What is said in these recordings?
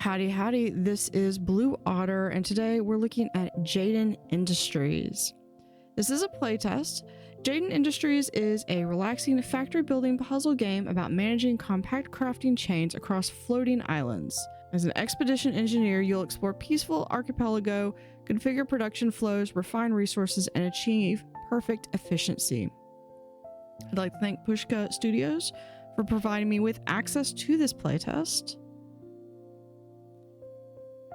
Howdy, howdy. This is Blue Otter, and today we're looking at Jaden Industries. This is a playtest. Jaden Industries is a relaxing factory building puzzle game about managing compact crafting chains across floating islands. As an expedition engineer, you'll explore peaceful archipelago, configure production flows, refine resources, and achieve perfect efficiency. I'd like to thank Pushka Studios for providing me with access to this playtest.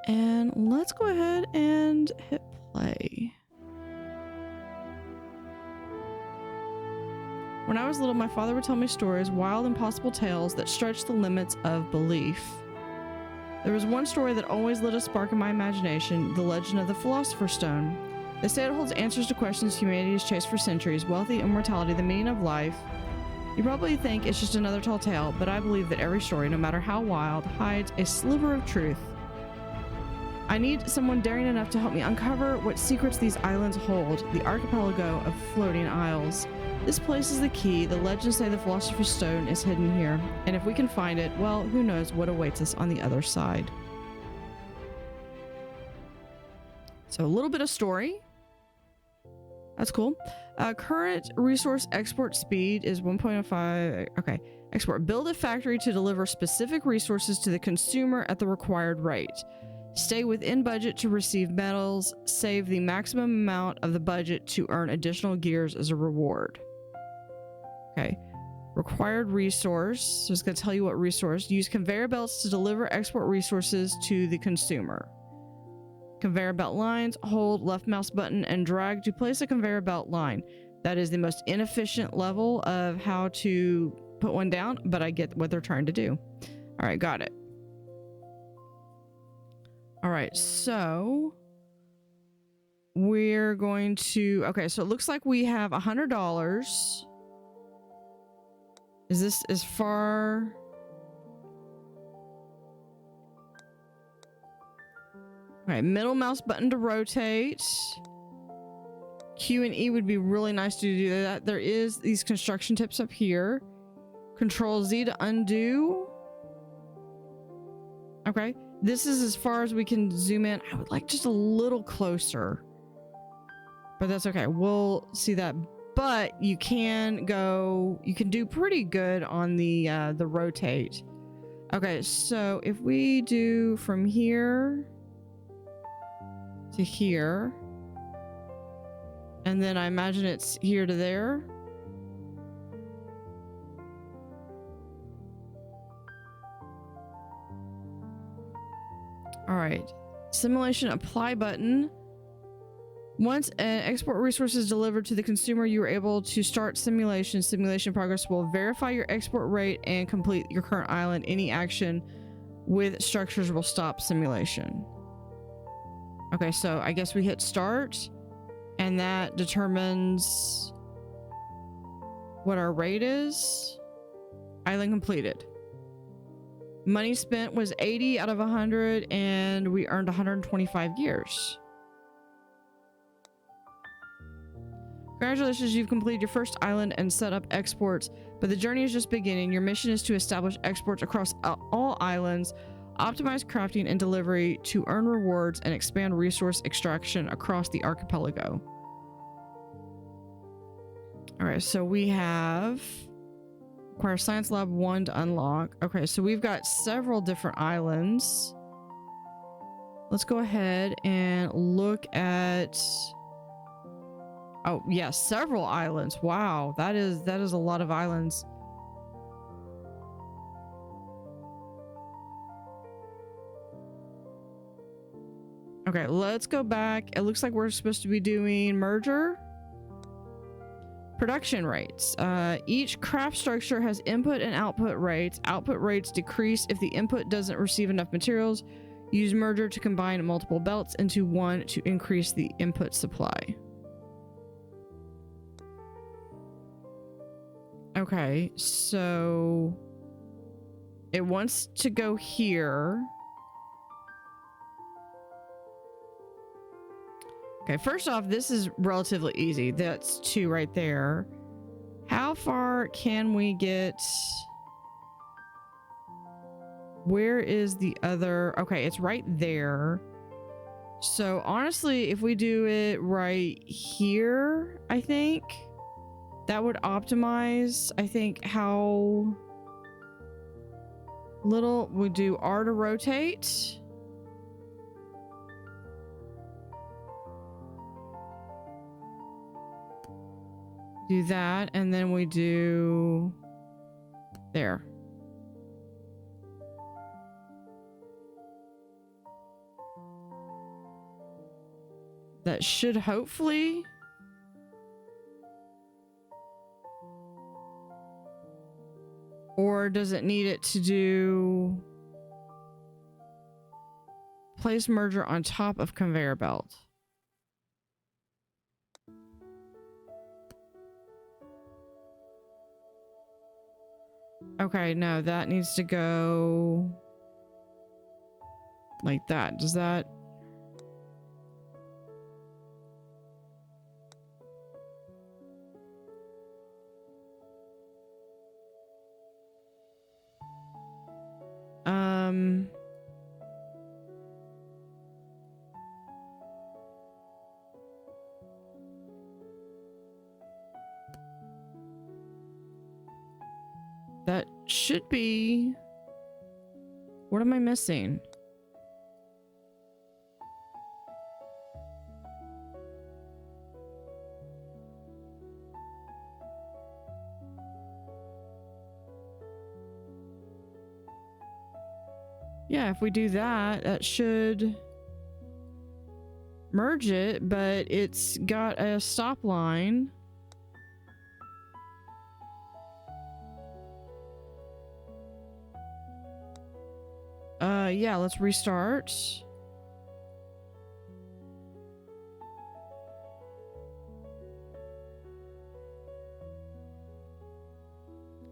And let's go ahead and hit play. When I was little, my father would tell me stories, wild, impossible tales that stretched the limits of belief. There was one story that always lit a spark in my imagination, the legend of the Philosopher's Stone. They say it holds answers to questions humanity has chased for centuries: wealth, immortality, the meaning of life. You probably think it's just another tall tale, but I believe that every story, no matter how wild, hides a sliver of truth. I need someone daring enough to help me uncover what secrets these islands hold, the archipelago of floating isles. This place is the key. The legends say the Philosopher's Stone is hidden here, and if we can find it, well, who knows what awaits us on the other side. So a little bit of story. That's cool. Current resource export speed is 1.05. Okay. Export. Build a factory to deliver specific resources to the consumer at the required rate. Stay within budget to receive medals. Save the maximum amount of the budget to earn additional gears as a reward. Okay. Required resource. So it's going to tell you what resource. Use conveyor belts to deliver export resources to the consumer. Conveyor belt lines. Hold left mouse button and drag to place a conveyor belt line. That is the most inefficient level of how to put one down, but I get what they're trying to do. All right, got it. All right, so we're going to, okay, so it looks like we have $100. Is this as far? All right, middle mouse button to rotate. Q and E would be really nice to do that. There is these construction tips up here. Control Z to undo. Okay. This is as far as we can zoom in. I would like just a little closer, but that's okay. We'll see that. But you can go, you can do pretty good on the rotate. Okay, so if we do from here to here, and then I imagine it's here to there. All right, simulation apply button. Once an export resource is delivered to the consumer, you are able to start simulation. Simulation progress will verify your export rate and complete your current island. Any action with structures will stop simulation. Okay, so I guess we hit start, and that determines what our rate is. Island completed. Money spent was 80 out of 100, and we earned 125 gears. Congratulations, you've completed your first island and set up exports, but the journey is just beginning. Your mission is to establish exports across all islands, optimize crafting and delivery to earn rewards, and expand resource extraction across the archipelago. All right, so we have require Science Lab 1 to unlock. Okay, so we've got several different islands. Let's go ahead and look at... Oh, yeah, several islands. Wow, that is a lot of islands. Okay, let's go back. It looks like we're supposed to be doing merger. Production rates. Each craft structure has input and output rates. Output rates decrease if the input doesn't receive enough materials. Use merger to combine multiple belts into one to increase the input supply. Okay, so it wants to go here. Okay, first off, this is relatively easy. That's 2 right there. How far can we get? Where is the other? Okay, it's right there. So honestly, if we do it right here, I think that would optimize, I think, how little we do R to rotate. Do that, and then we do there. That should hopefully or does it need it to do place merger on top of conveyor belt? Okay, no, that needs to go like that. Does that? That should be... What am I missing? Yeah, if we do that, that should merge it, but it's got a stop line. Yeah, let's restart.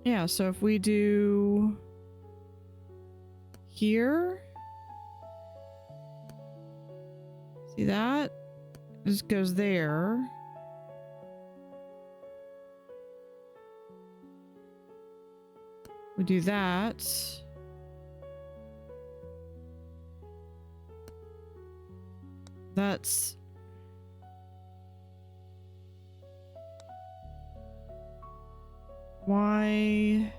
Yeah, so if we do here, see that? This goes there. We do that. That's... Why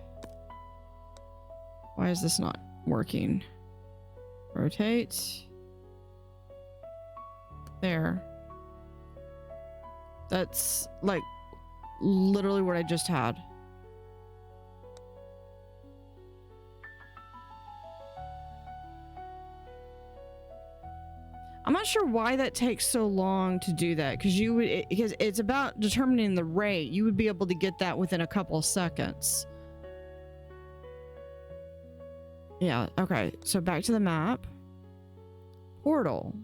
is this not working? Rotate. There. That's like literally what I just had. I'm not sure why that takes so long to do that, because it's about determining the rate. You would be able to get that within a couple of seconds. Yeah, okay. So back to the map. Portal.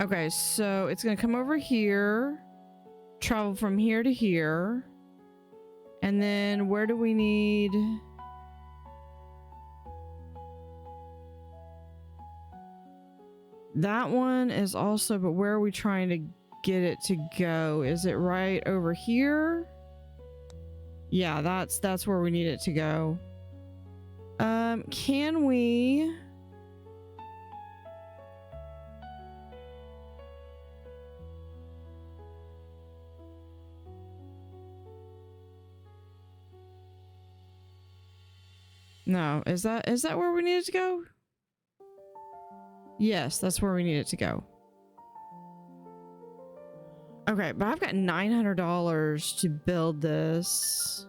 Okay, so it's gonna come over here, travel from here to here, and then where do we need... That one is also, but where are we trying to get it to go? Is it right over here? Yeah, that's where we need it to go. Can we... No, is that where we need it to go? Yes, that's where we need it to go. Okay, but I've got $900 to build this.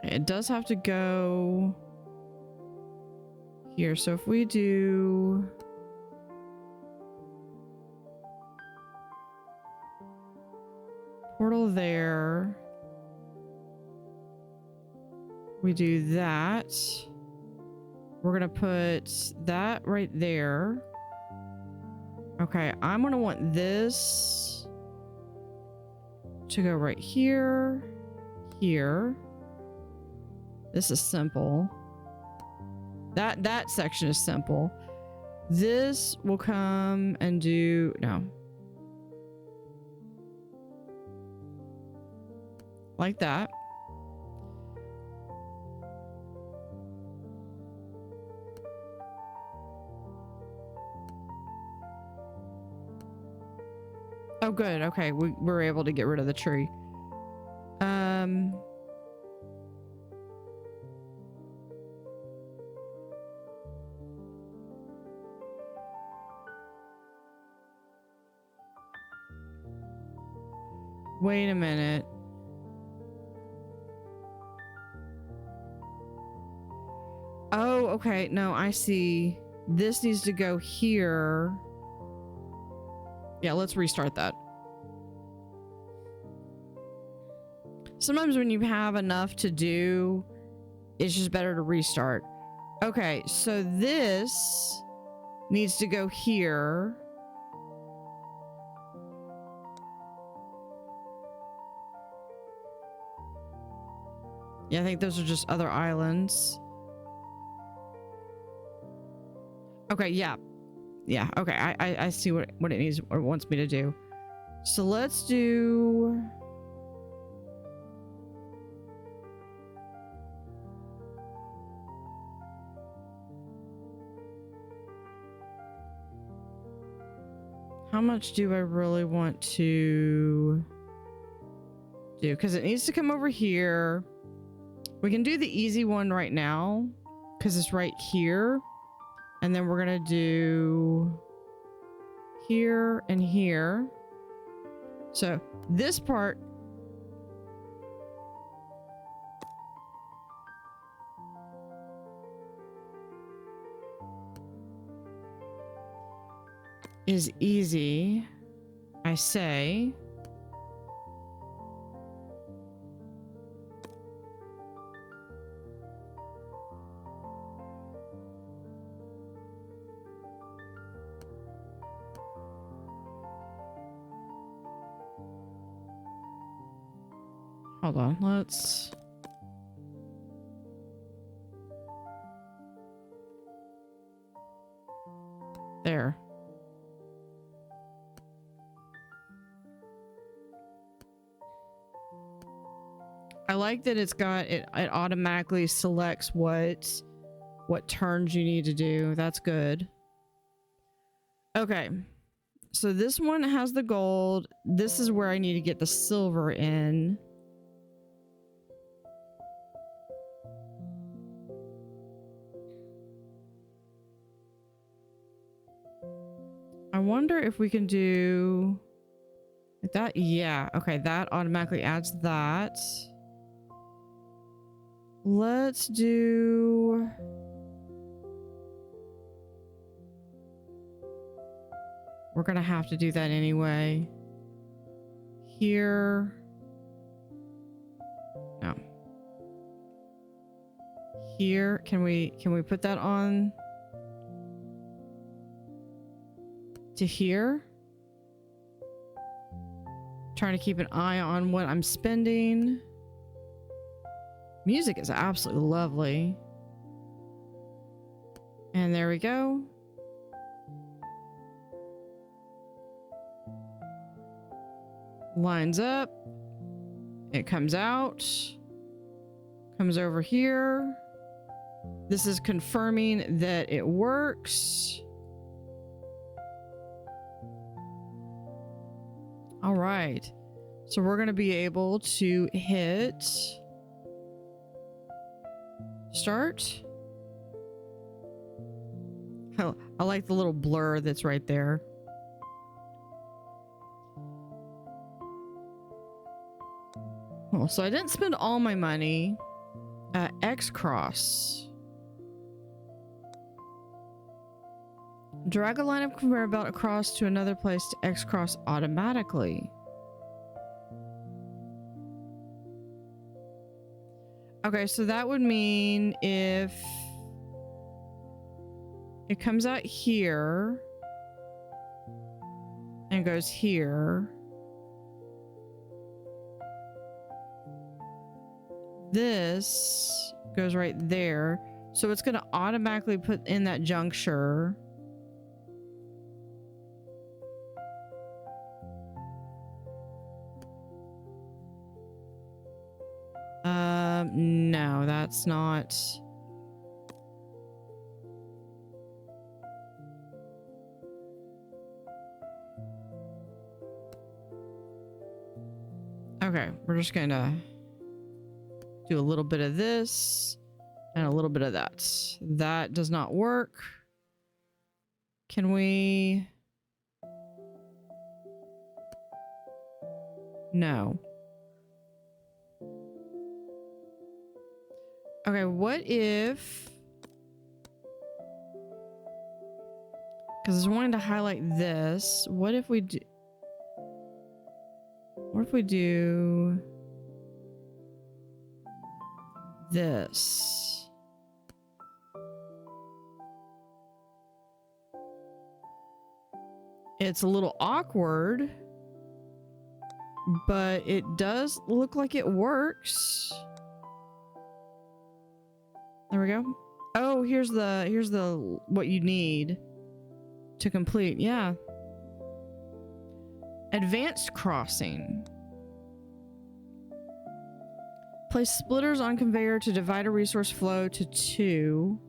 It does have to go here. So if we do... Portal there. We do that. We're gonna put that right there. Okay, I'm gonna want this to go right here, here. This is simple. That section is simple. This will come and do no. Like that. Oh, good. Okay, we were able to get rid of the tree. Wait a minute. Oh, okay. No, I see. This needs to go here. Yeah, let's restart that. Sometimes when you have enough to do, it's just better to restart. Okay, so this needs to go here. Yeah, I think those are just other islands. Okay, yeah. Yeah, okay. I see what it needs or wants me to do. So let's do how much do I really want to do? Because it needs to come over here. We can do the easy one right now because it's right here. And then we're gonna do here and here. So this part is easy, I say. Hold on, let's... There. I like that it's got it automatically selects what turns you need to do. That's good. Okay. So this one has the gold. This is where I need to get the silver in. I wonder if we can do like that. Yeah. Okay. That automatically adds that. Let's do... We're gonna have to do that anyway. Here. No. Here. Can we put that on to here? Trying to keep an eye on what I'm spending. Music is absolutely lovely. And there we go. Lines up. It comes out. Comes over here. This is confirming that it works. All right. So we're going to be able to hit start. Oh, I like the little blur that's right there. Well, so I didn't spend all my money. X cross. Drag a line of conveyor belt across to another place to X cross automatically. Okay, so that would mean if it comes out here and goes here, this goes right there. So it's going to automatically put in that juncture. No, that's not. Okay, we're just gonna do a little bit of this and a little bit of that. That does not work. Can we? No. Okay, what if... Because I was wanting to highlight this. What if we do... What if we do... this? It's a little awkward, but it does look like it works. There we go. Oh, here's the what you need to complete. Yeah. Advanced crossing. Place splitters on conveyor to divide a resource flow to 2.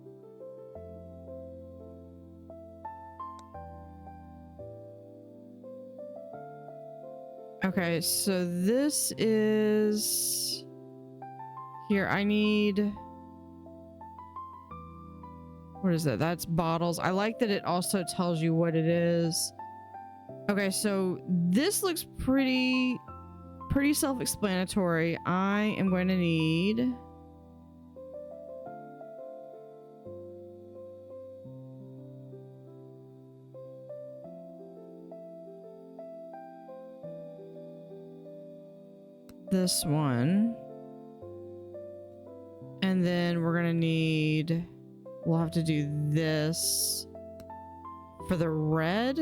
Okay, so this is... Here, I need... What is that? That's bottles. I like that it also tells you what it is. Okay, so this looks pretty self-explanatory. I am going to need... this one. And then we're going to need... We'll have to do this for the red.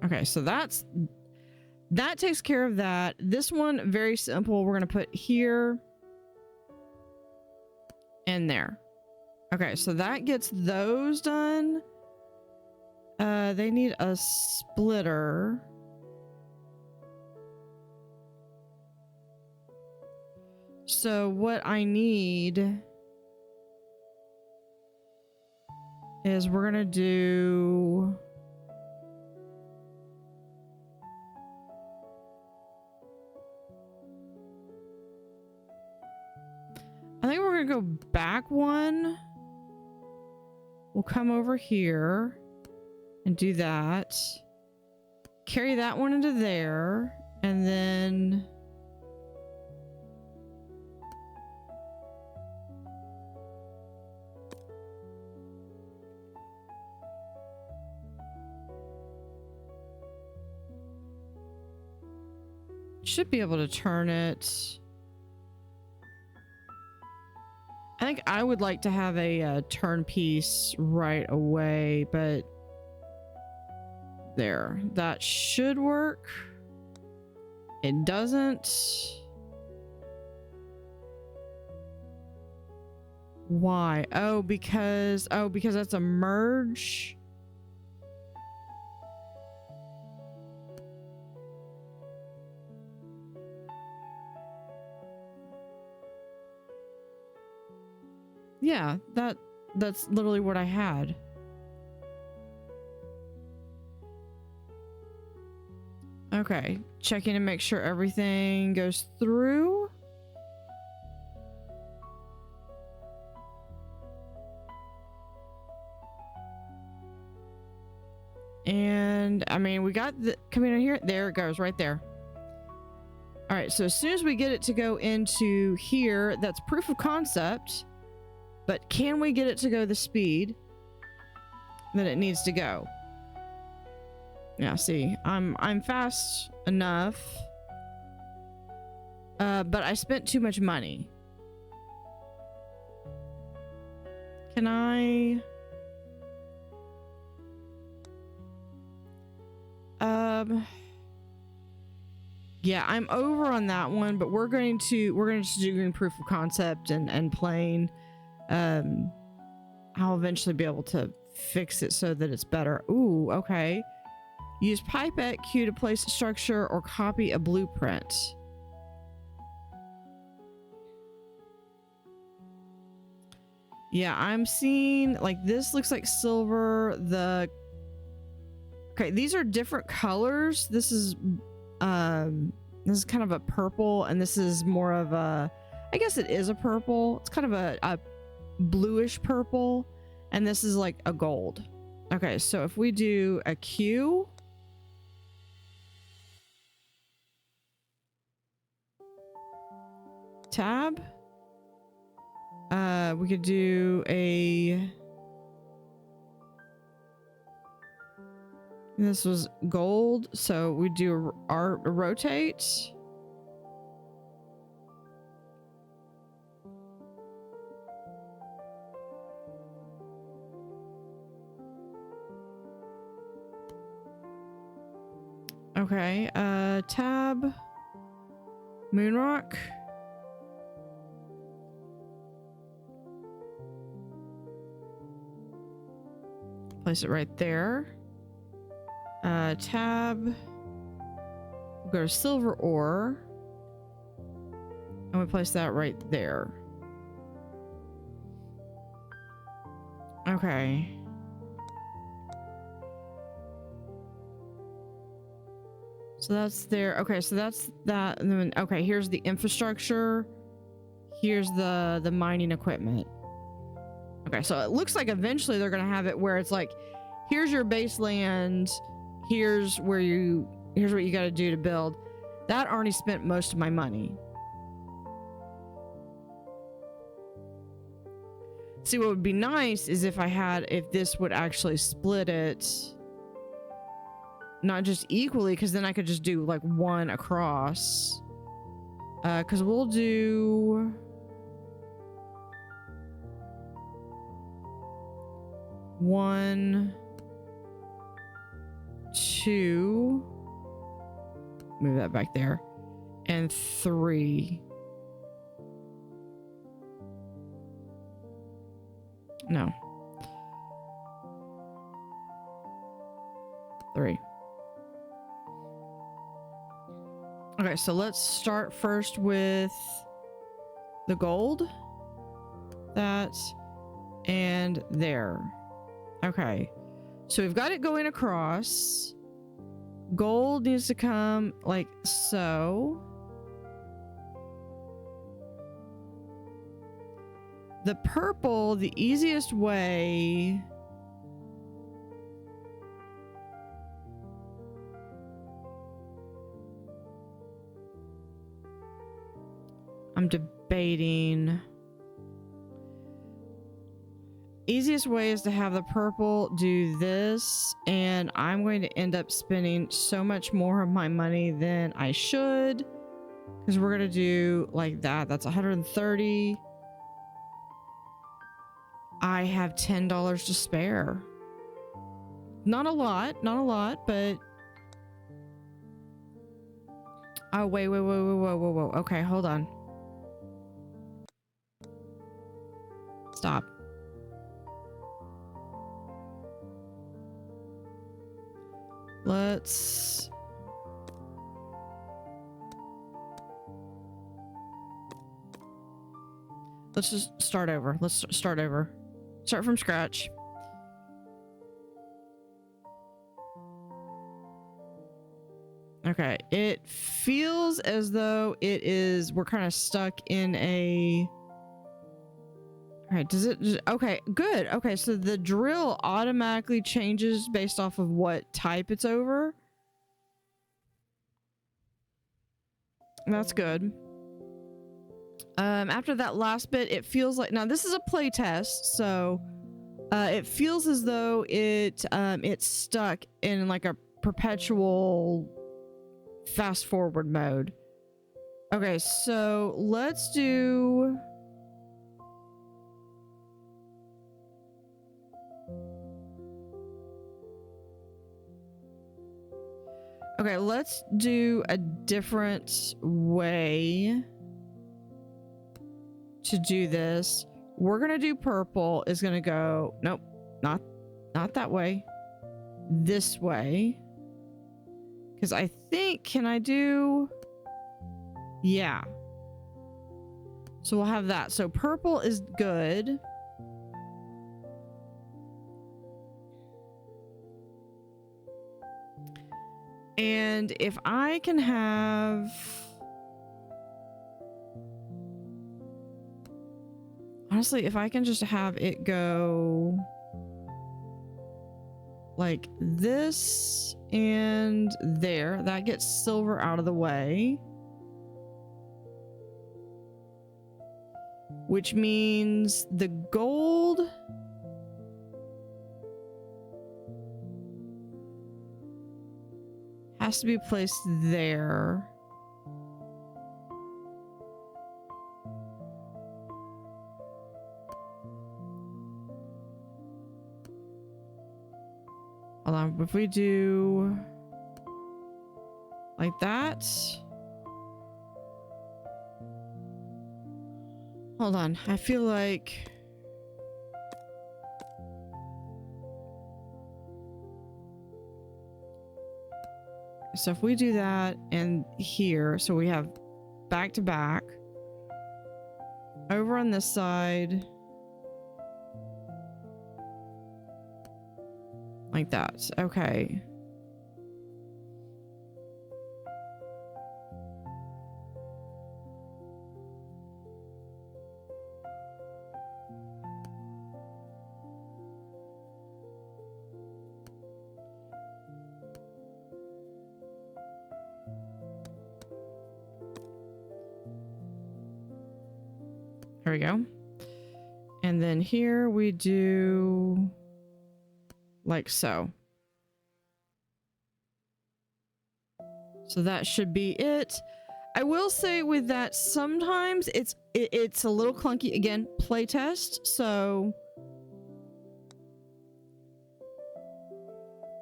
Okay, so that takes care of that. This one, very simple. We're going to put here and there. Okay, so that gets those done. They need a splitter. So what I need is we're gonna do... I think we're gonna go back one. We'll come over here and do that. Carry that one into there, and then... should be able to turn it. I think I would like to have a turn piece right away, but there, that should work. It doesn't. Why? Oh, because that's a merge. Yeah, that's literally what I had. Okay, checking to make sure everything goes through. And I mean, we got the coming in here. There it goes, right there. All right, so as soon as we get it to go into here, that's proof of concept. But can we get it to go the speed that it needs to go? Yeah, see, I'm fast enough. But I spent too much money. Can I... Yeah, I'm over on that one, but we're going to just do proof of concept and playing. I'll eventually be able to fix it so that it's better. Ooh, okay. Use pipette Q to place a structure or copy a blueprint. Yeah, I'm seeing like this looks like silver. Okay, these are different colors. This is kind of a purple, and this is more of a, I guess it is a purple. It's kind of a bluish purple, and this is like a gold. Okay, so if we do a Q, tab, we could do a, this was gold, so we do our rotate. Okay, tab, Moonrock. Place it right there. Tab, we'll go to silver ore, and we place that right there. Okay. So that's there. Okay, so that's that. And then, okay, here's the infrastructure. Here's the mining equipment. Okay, so it looks like eventually they're gonna have it where it's like, here's your base land, here's what you gotta do to build. That already spent most of my money. See, what would be nice is if this would actually split it, not just equally, because then I could just do like one across. Because we'll do one, two, move that back there, and three. No. Three. Okay, so let's start first with the gold. That and there. Okay. So we've got it going across. Gold needs to come like so. The purple, the easiest way. I'm debating. Easiest way is to have the purple do this, and I'm going to end up spending so much more of my money than I should, because we're going to do like that. That's 130. I have $10 to spare. Not a lot, but oh, wait. Okay, hold on. Stop. Let's just start over. Let's start over. Start from scratch. Okay, it feels as though we're kind of stuck in a... All right, does it... Okay, good. Okay, so the drill automatically changes based off of what type it's over. That's good. After that last bit, it feels like... Now, this is a play test, so... it feels as though it's stuck in like a perpetual fast forward mode. Okay, so let's do... Okay, let's do a different way to do this. We're gonna do purple is gonna go, nope, not that way. This way. Because I think, can I do, yeah. So we'll have that. So purple is good. And if I can have, honestly, if I can just have it go like this and there, that gets silver out of the way. Which means the gold has to be placed there. Hold on, if we do like that. Hold on, I feel like so if we do that and here, so we have back to back over on this side like that. Okay. Here we go. And then here we do like so. So that should be it. I will say with that, sometimes it's a little clunky. Again, playtest. So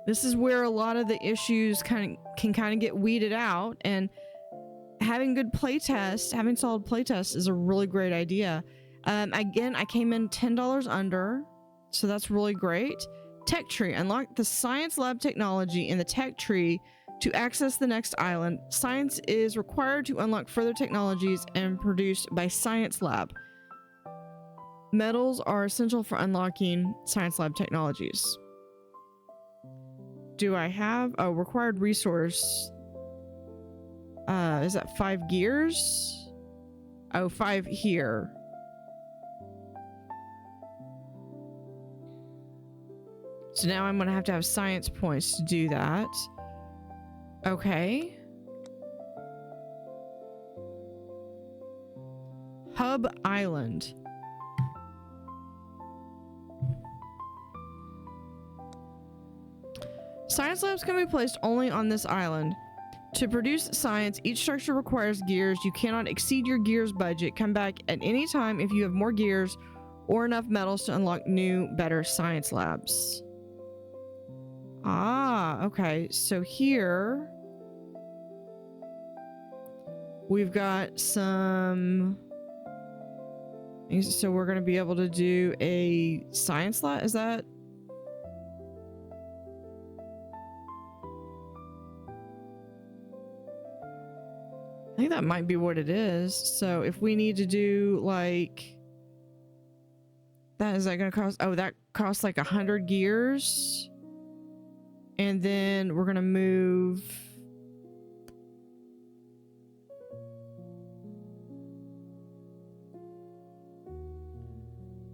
this is where a lot of the issues can kind of get weeded out, and having good playtest, having solid playtest is a really great idea. Again, I came in $10 under, so that's really great. Tech tree. Unlock the science lab technology in the tech tree to access the next island. Science is required to unlock further technologies and produced by science lab. Metals are essential for unlocking science lab technologies. Do I have a required resource? Is that 5 gears? Oh, 5 here. So now I'm gonna have to have science points to do that. Okay. Hub Island. Science labs can be placed only on this island. To produce science, each structure requires gears. You cannot exceed your gears budget. Come back at any time if you have more gears or enough metals to unlock new, better science labs. Ah, okay. So here we've got some things. So we're going to be able to do a science lab. Is that? I think that might be what it is. So if we need to do like that, is that going to cost? Oh, that costs like 100 gears. And then we're going to move.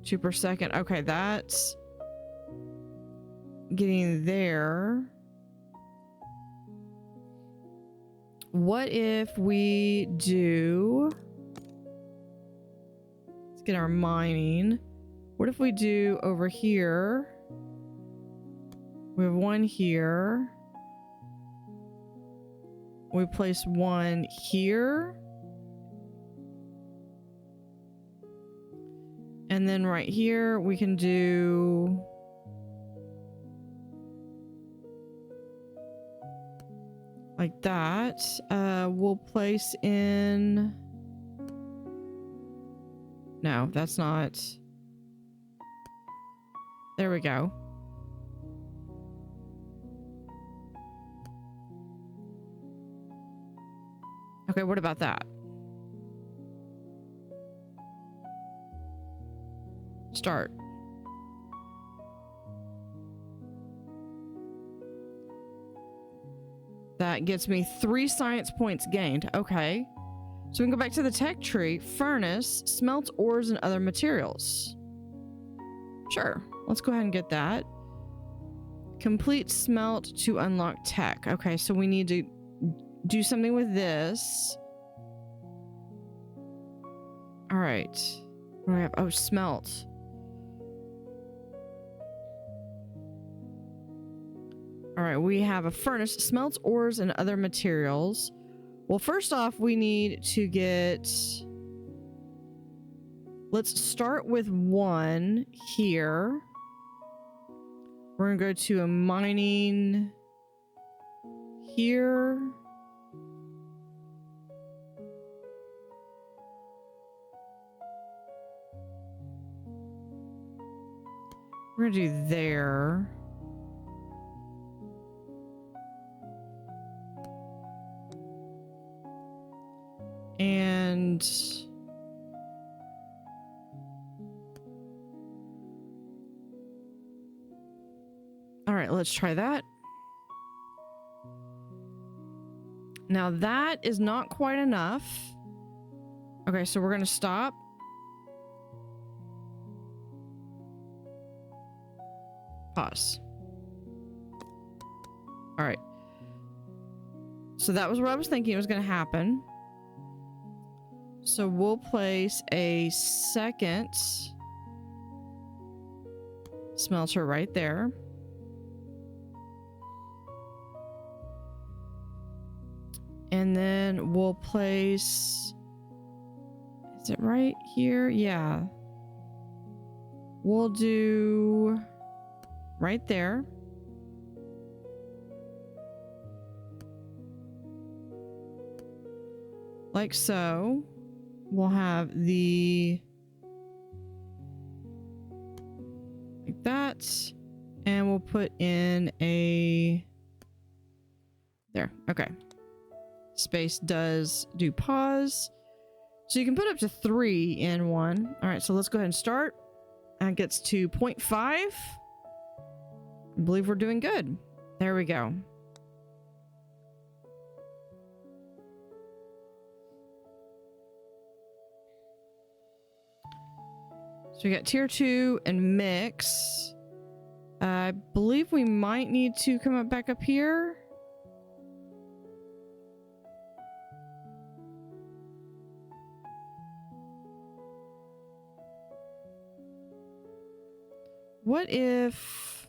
Two per second. Okay, that's getting there. What if we do, let's get our mining. What if we do over here? We have one here. We place one here. And then right here, we can do like like that. We'll place in... No, that's not... There we go. Okay, what about that? Start. That gets me 3 science points gained. Okay. So we can go back to the tech tree. Furnace, smelts ores and other materials. Sure. Let's go ahead and get that. Complete smelt to unlock tech. Okay, so we need to do something with this. All right. What do we have? Oh, smelt. All right, we have a furnace, smelts ores and other materials. Well, first off, we need to get... Let's start with 1 here. We're gonna go to a mining here. We're gonna do there. And all right, let's try that. Now that is not quite enough. Okay, so we're gonna stop. Pause. All right. So that was what I was thinking was gonna happen. So we'll place a second smelter right there. And then we'll place... Is it right here? Yeah. We'll do right there. Like so. We'll have the... like that. And we'll put in a... There. Okay. Space does do pause. So you can put up to 3 in one. All right, so let's go ahead and start. And it gets to 0.5. I believe we're doing good. There we go. So we got tier 2 and mix. I believe we might need to come up back up here. What if...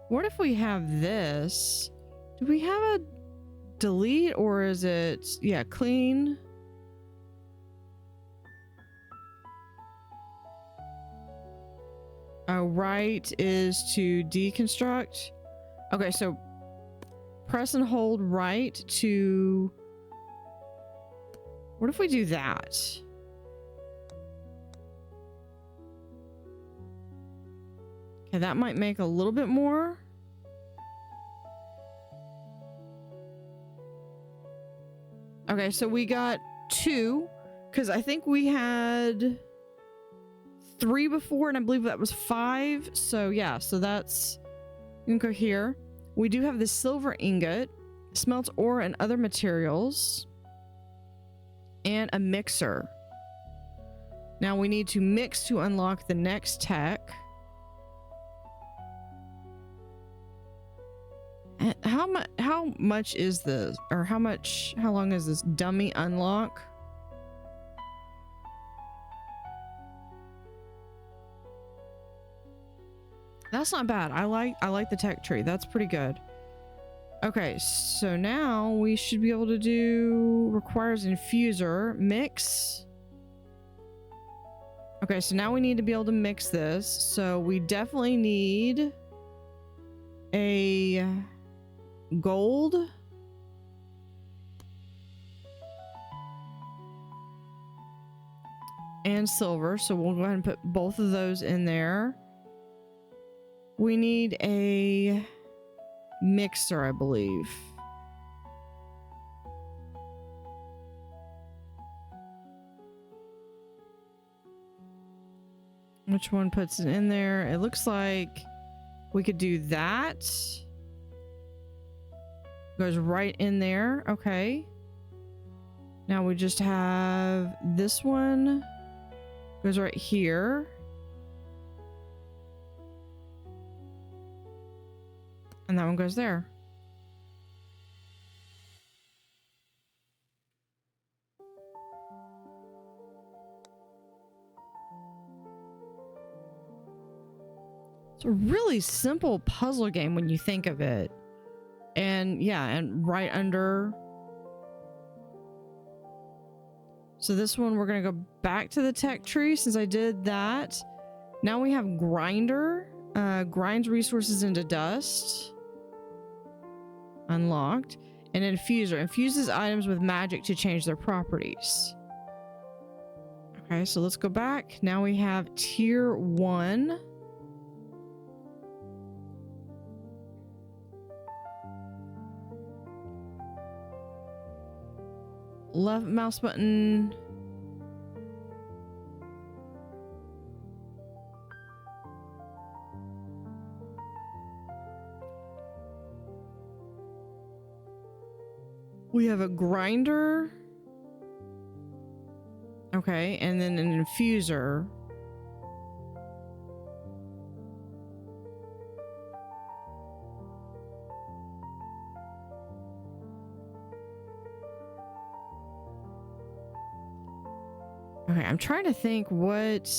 What if we have this? Do we have a delete or is it... Yeah, clean. Right is to deconstruct. Okay, so press and hold right to... What if we do that? Okay, that might make a little bit more. Okay, so we got 2, because I think we had 3 before, and I believe that was 5. So yeah, so that's... You can go here. We do have the silver ingot, smelts ore and other materials, and a mixer. Now we need to mix to unlock the next tech. How much is this, or how long is this dummy unlock? That's not bad. I like the tech tree. That's pretty good. Okay, so now we should be able to do requires infuser mix. Okay, so now we need to be able to mix this. So we definitely need a gold and silver. So we'll go ahead and put both of those in there. We need a mixer, I believe. Which one puts it in there? It looks like we could do that. Goes right in there. Okay. Now we just have this one. Goes right here. And that one goes there. It's a really simple puzzle game when you think of it. And yeah, and right under. So this one, we're going to go back to the tech tree since I did that. Now we have grinder. Grinds resources into dust. Unlocked. And infuser. Infuses items with magic to change their properties. Okay, so let's go back. Now we have tier 1. Left mouse button. We have a grinder. Okay, and then an infuser. Okay, I'm trying to think what...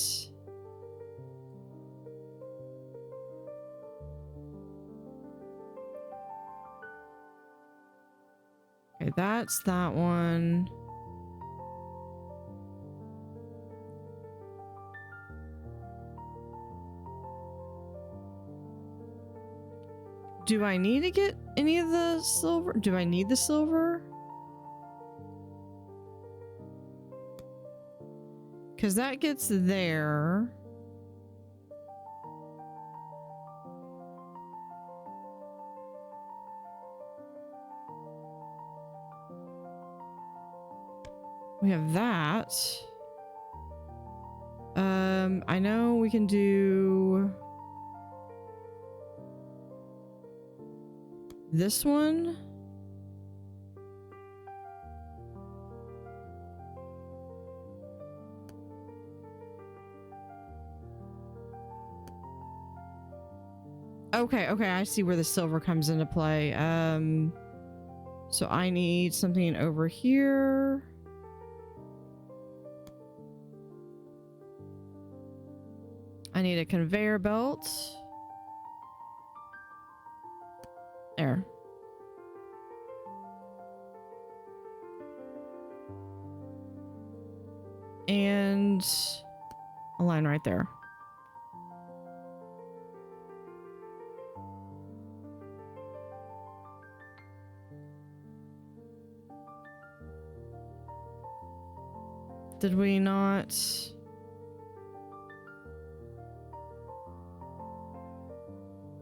Okay, that's that one. Do I need to get any of the silver? Do I need the silver? Because that gets there. We have that. I know we can do this one. Okay, I see where the silver comes into play. So I need something over here. I need a conveyor belt. There. And a line right there. Did we not?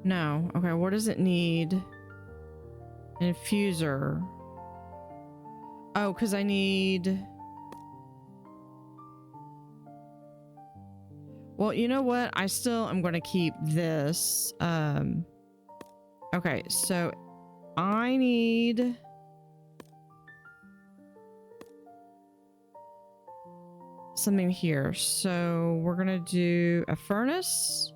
No. Okay, what does it need? An infuser. Oh, because I need... Well, you know what? I still am going to keep this. Okay, so I need... something here. So we're going to do a furnace.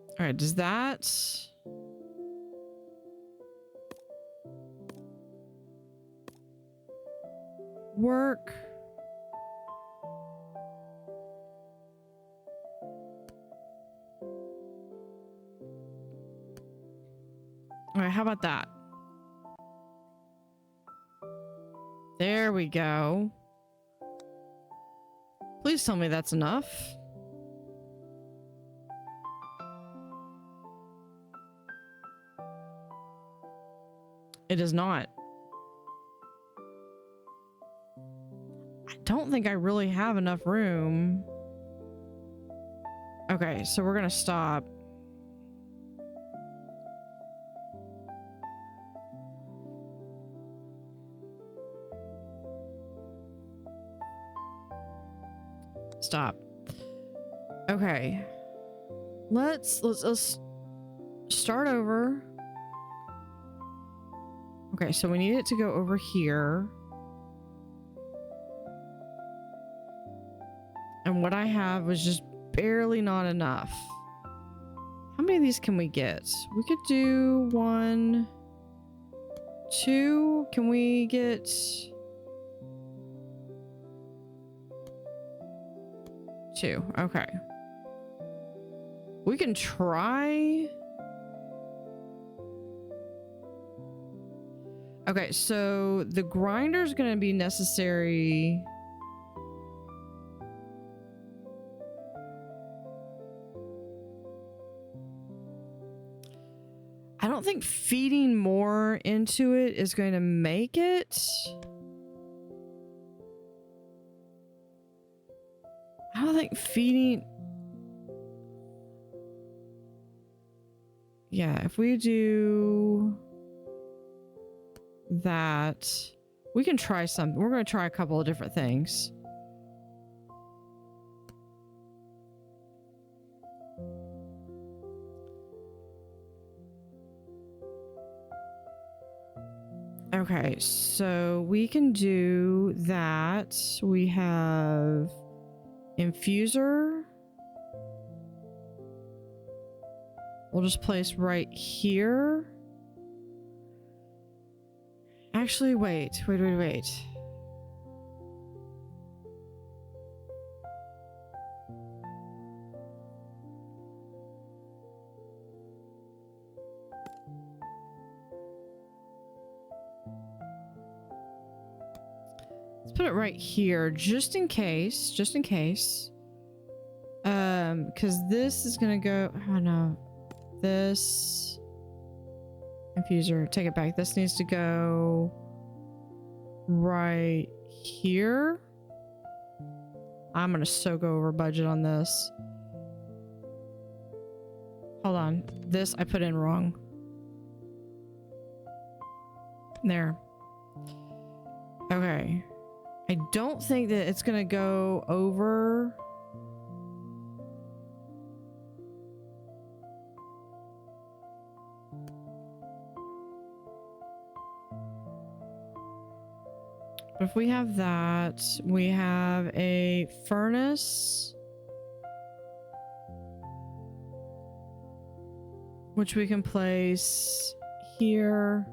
All right, does that... work. All right, how about that? There we go. Please tell me that's enough. It is not. I don't think I really have enough room. Okay, so we're gonna stop. Stop. Okay. Let's start over. Okay, so we need it to go over here. And what I have was just barely not enough. How many of these can we get? We could do 1, 2. Can we get 2? Okay. We can try. Okay, so the grinder's gonna be necessary. I don't think feeding more into it is going to make it. I don't think feeding... Yeah, if we do that, we can try something. We're going to try a couple of different things. Okay, so we can do that. We have infuser. We'll just place right here. Actually, wait. Let's put it right here, just in case. Because this is gonna go, oh no. This infuser, take it back. This needs to go right here. I'm gonna so go over budget on this. Hold on. This I put in wrong. There. Okay. I don't think that it's gonna go over. If we have that, we have a furnace, which we can place here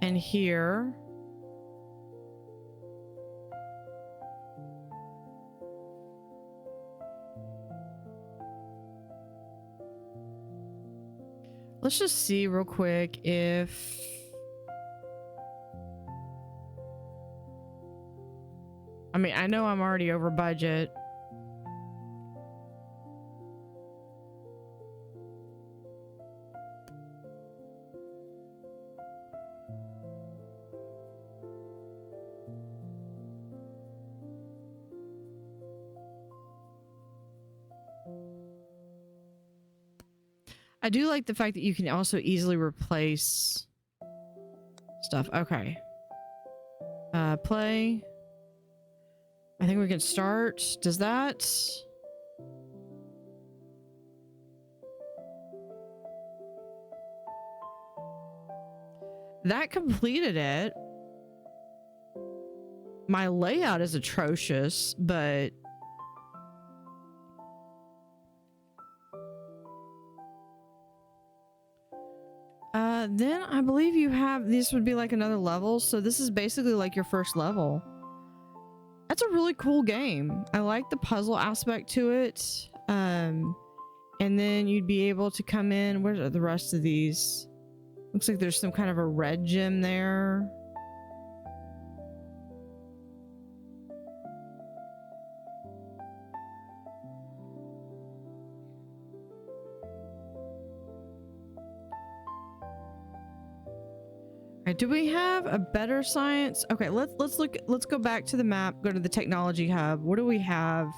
and here. Let's just see real quick if... I mean, I know I'm already over budget. I do like the fact that you can also easily replace stuff. Okay. Play. I think we can start. Does that? That completed it. My layout is atrocious, but then I believe you have, this would be like another level. So this is basically like your first level. That's a really cool game. I like the puzzle aspect to it. And then you'd be able to come in. Where are the rest of these? Looks like there's some kind of a red gem there. Do we have a better science? Okay, let's look. Let's go back to the map. Go to the technology hub. What do we have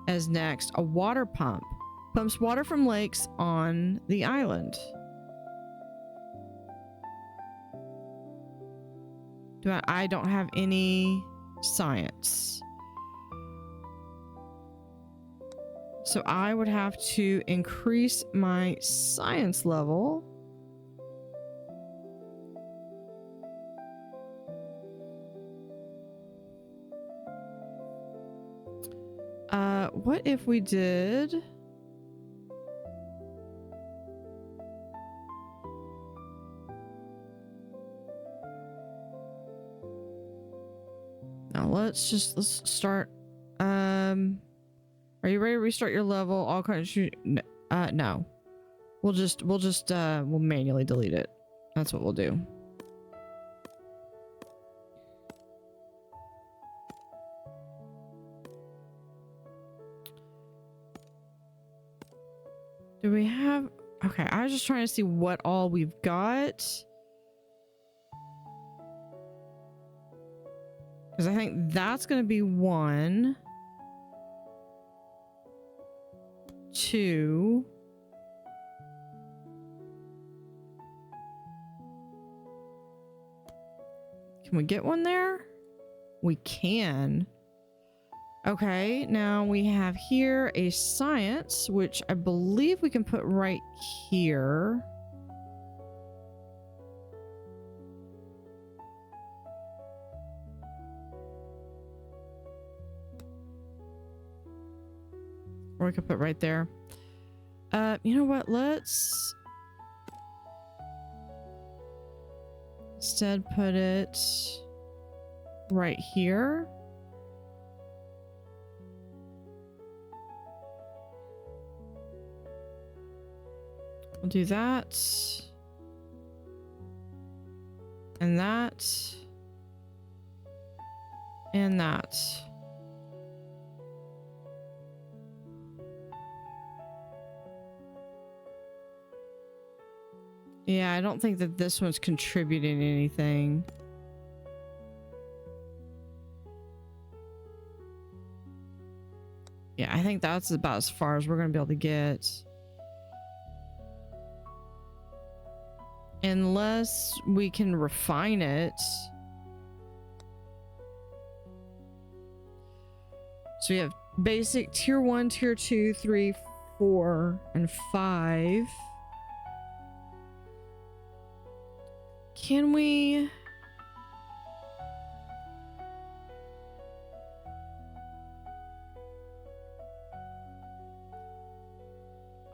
as next? A water pump. Pumps water from lakes on the island. I don't have any science. So I would have to increase my science level. What if we did? Now let's start. Are you ready to restart your level? All kinds of no. We'll manually delete it. That's what we'll do. Do we have... Okay, I was just trying to see what all we've got. Because I think that's going to be 1, 2. Can we get one there? We can. Okay, now we have here a science, which I believe we can put right here. Or we could put right there. You know what? Let's instead put it right here. We'll do that. And that. And that. Yeah, I don't think that this one's contributing anything. Yeah, I think that's about as far as we're going to be able to get. Unless we can refine it. So we have basic, tier 1, tier 2, 3, 4, and 5. Can we...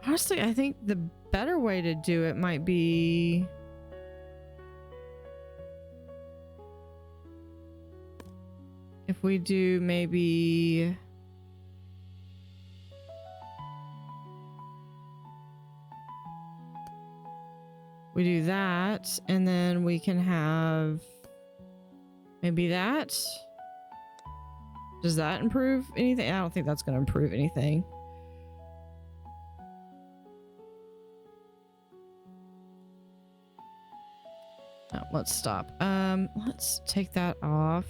Honestly, I think the better way to do it might be... If we do maybe... We do that, and then we can have maybe that. Does that improve anything? I don't think that's going to improve anything. No, let's stop. Let's take that off.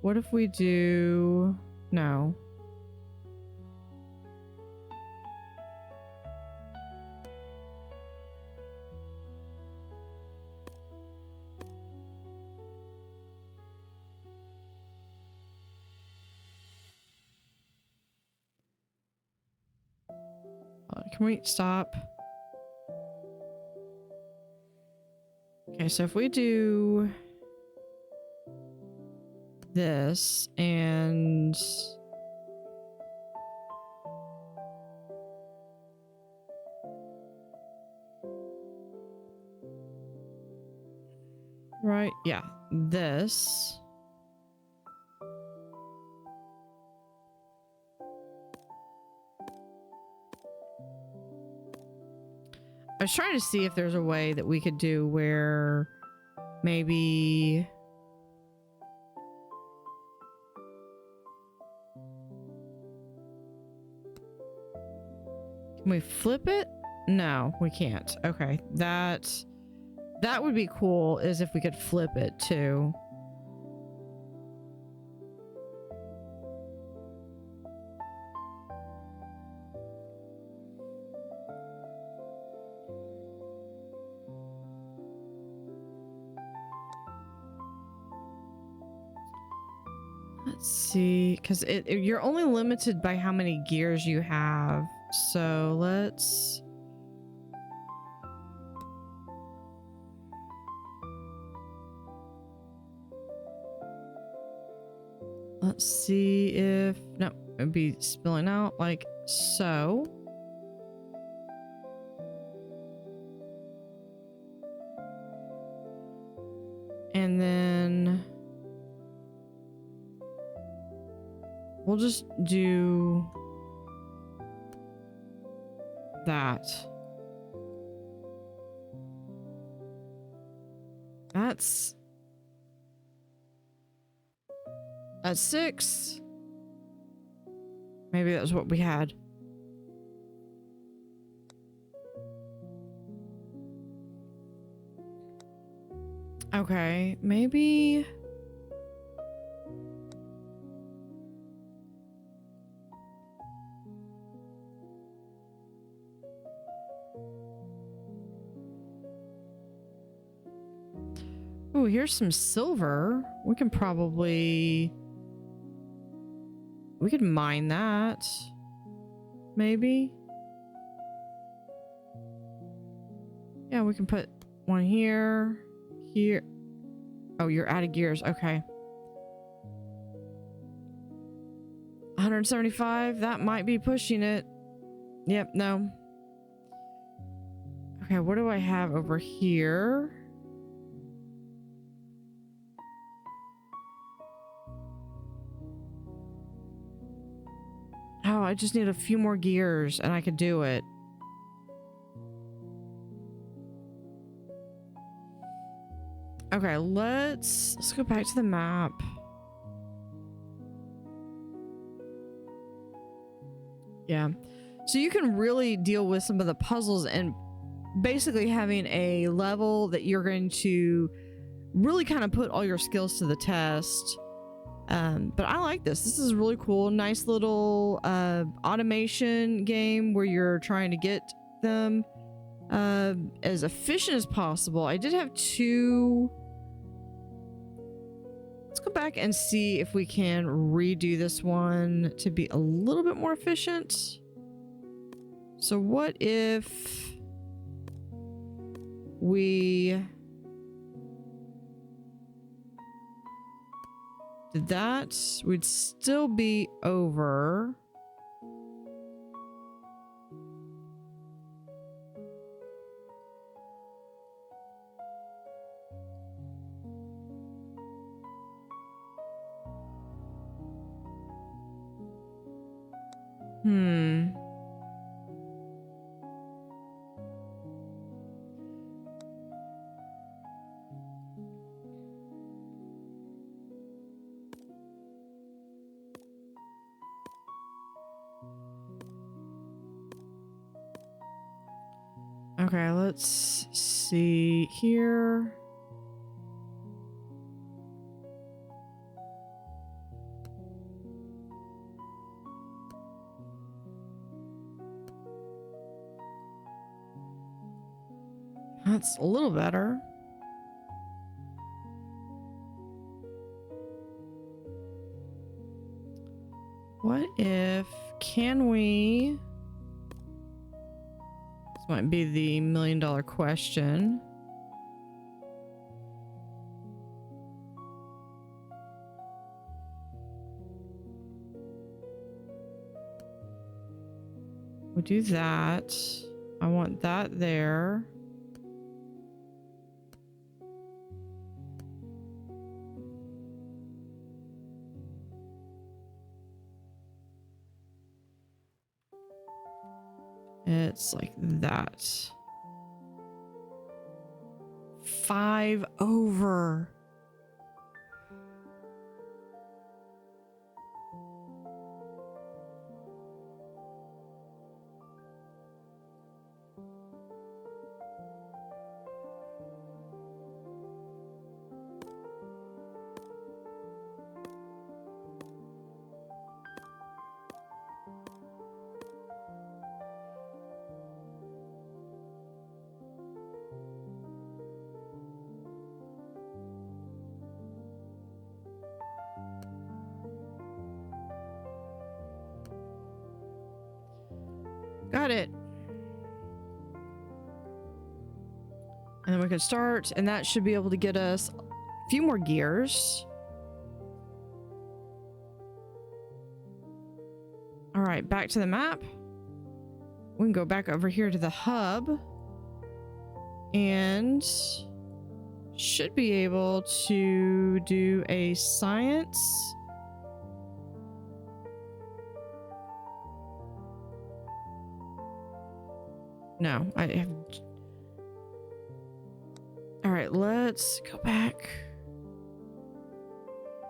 What if we do... No. Can we stop? Okay, so if we do this and right, yeah, this. I was trying to see if there's a way that we could do where maybe... Can we flip it? No, we can't. Okay, that would be cool, is if we could flip it too. Let's see, because you're only limited by how many gears you have. So let's... Let's see if... No, it'd be spilling out like so. And then... We'll just do that. That's 6. Maybe that's what we had. Okay, maybe... Oh, here's some silver. We can probably... We could mine that. Maybe. Yeah, we can put one here. Here. Oh, you're out of gears. Okay. 175. That might be pushing it. Yep, no. Okay, what do I have over here? Oh, I just need a few more gears and I could do it. Okay, let's go back to the map. Yeah. So you can really deal with some of the puzzles and basically having a level that you're going to really kind of put all your skills to the test. But I like this. This is really cool. Nice little automation game where you're trying to get them as efficient as possible. I did have 2. Let's go back and see if we can redo this one to be a little bit more efficient. So what if we did that? We'd still be over. Okay, let's see here. That's a little better. What if, can we... This might be the $1,000,000 question. We'll do that. I want that there. It's like that. 5 over. Got it. And then we can start, and that should be able to get us a few more gears. All right, back to the map. We can go back over here to the hub and should be able to do a science. No, I have. All right, let's go back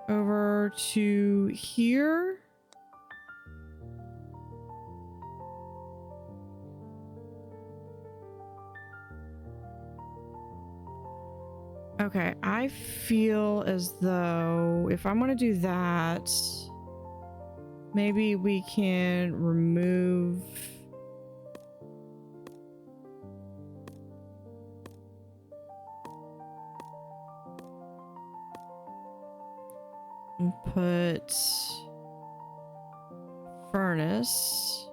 over to here. Okay, I feel as though if I'm going to do that, maybe we can remove. And put furnace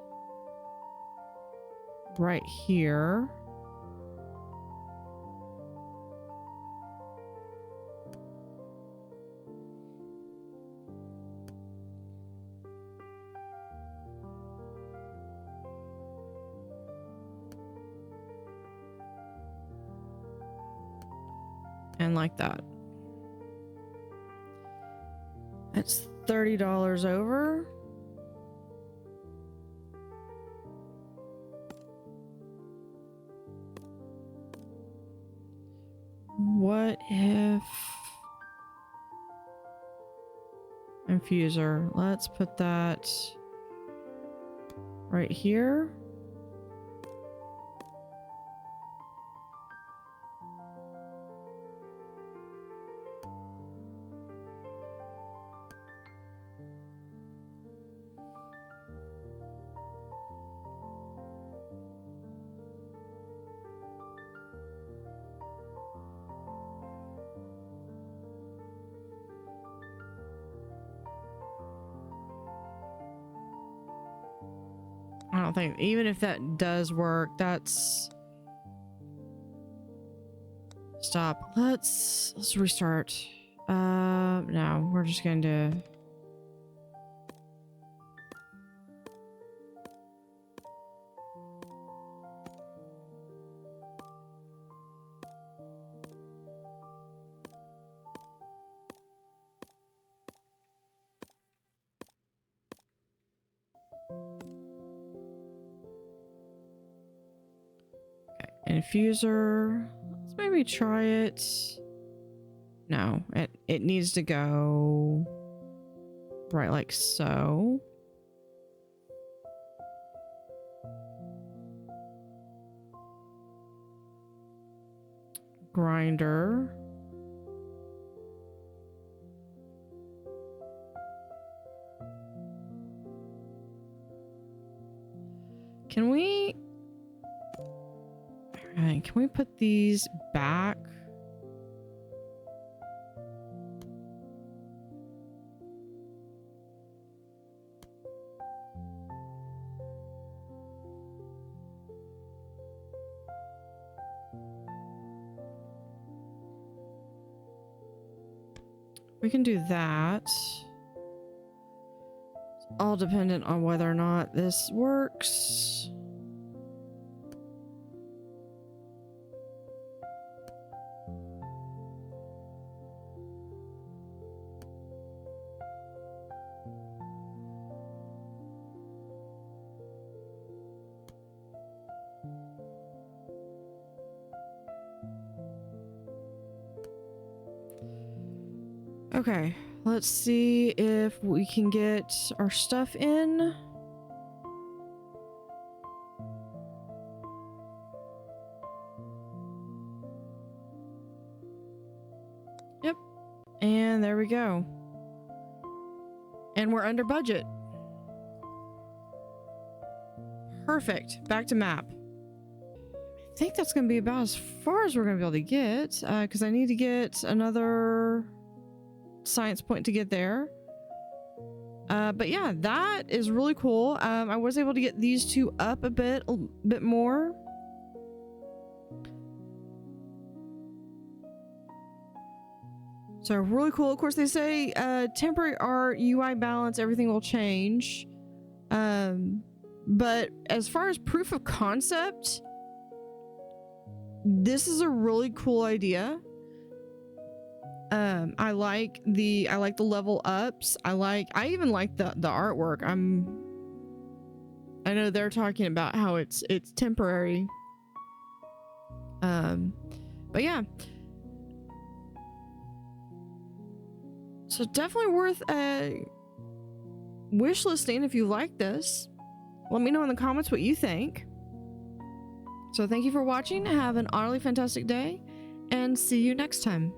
right here. And like that. It's $30 over. What if infuser? Let's put that right here. I don't think, even if that does work, that's... Stop. Let's restart. No, we're just going to... Infuser. Let's maybe try it. No, it needs to go right like so. Grinder. Can we... Alright, can we put these back? We can do that. It's all dependent on whether or not this works. Okay, let's see if we can get our stuff in. Yep. And there we go. And we're under budget. Perfect. Back to map. I think that's going to be about as far as we're going to be able to get, because I need to get another science point to get there. But yeah, that is really cool. I was able to get these two up a bit more. So really cool. Of course, they say temporary art, UI balance, everything will change. But as far as proof of concept, this is a really cool idea. I like the level ups. I even like the artwork. I know they're talking about how it's temporary. But yeah. So definitely worth wish listing if you like this. Let me know in the comments what you think. So thank you for watching. Have an utterly fantastic day and see you next time.